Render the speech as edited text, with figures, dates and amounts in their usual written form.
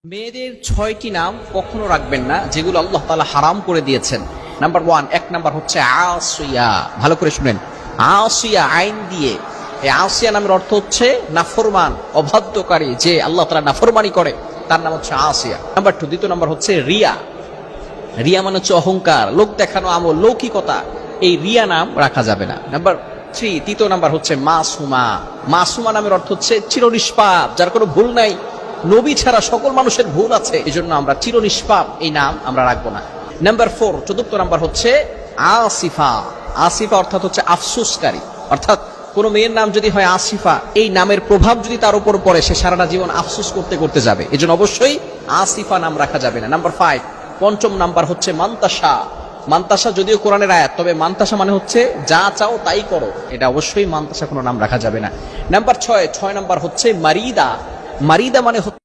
মেয়েদের 6টি নাম কখনো রাখবেন না যেগুলো আল্লাহ তাআলা হারাম করে দিয়েছেন। নাম্বার 1, এক নাম্বার হচ্ছে আসিয়া। ভালো করে শুনেন, আসিয়া আইন দিয়ে। এই আসিয়া নামের অর্থ হচ্ছে নাফরমান, অবাধ্যকারী, যে আল্লাহ তাআলা নাফরমানি করে তার নাম হচ্ছে আসিয়া। নাম্বার 2, দ্বিতীয় নাম্বার হচ্ছে রিয়া। রিয়া মানে হচ্ছে অহংকার, লোক দেখানো আমল, লৌকিকতা। এই রিয়া নাম রাখা যাবে না। নাম্বার 3, তৃতীয় নাম্বার হচ্ছে মাসুমা। মাসুমা নামের অর্থ হচ্ছে চিরনিষ্পাপ, যার কোনো ভুল নাই। নবী ছাড়া সকল মানুষের ভুল আছে, এই জন্য আমরা চিরনিষ্পাপ এই নাম আমরা রাখবো না। নাম্বার 4, চতুর্থ নাম্বার হচ্ছে আসিফা। আসিফা অর্থাৎ হচ্ছে আফসোসকারী। অর্থাৎ কোন মেয়ের নাম যদি হয় আসিফা, এই নামের প্রভাব যদি তার উপর পড়ে, সে সারাটা জীবন আফসোস করতে করতে যাবে। এই জন্য অবশ্যই আসিফা নাম রাখা যাবে না। নাম্বার 5, পঞ্চম নাম্বার হচ্ছে মান্তাসা। মান্তাসা যদিও কোরআনের আয়াত, তবে মান্তাসা মানে হচ্ছে যা চাও তাই করো, এটা অবশ্যই মান্তাসা কোনো নাম রাখা যাবে না। নাম্বার 6 নাম্বার হচ্ছে মারিদা। মারিদা মানে হচ্ছে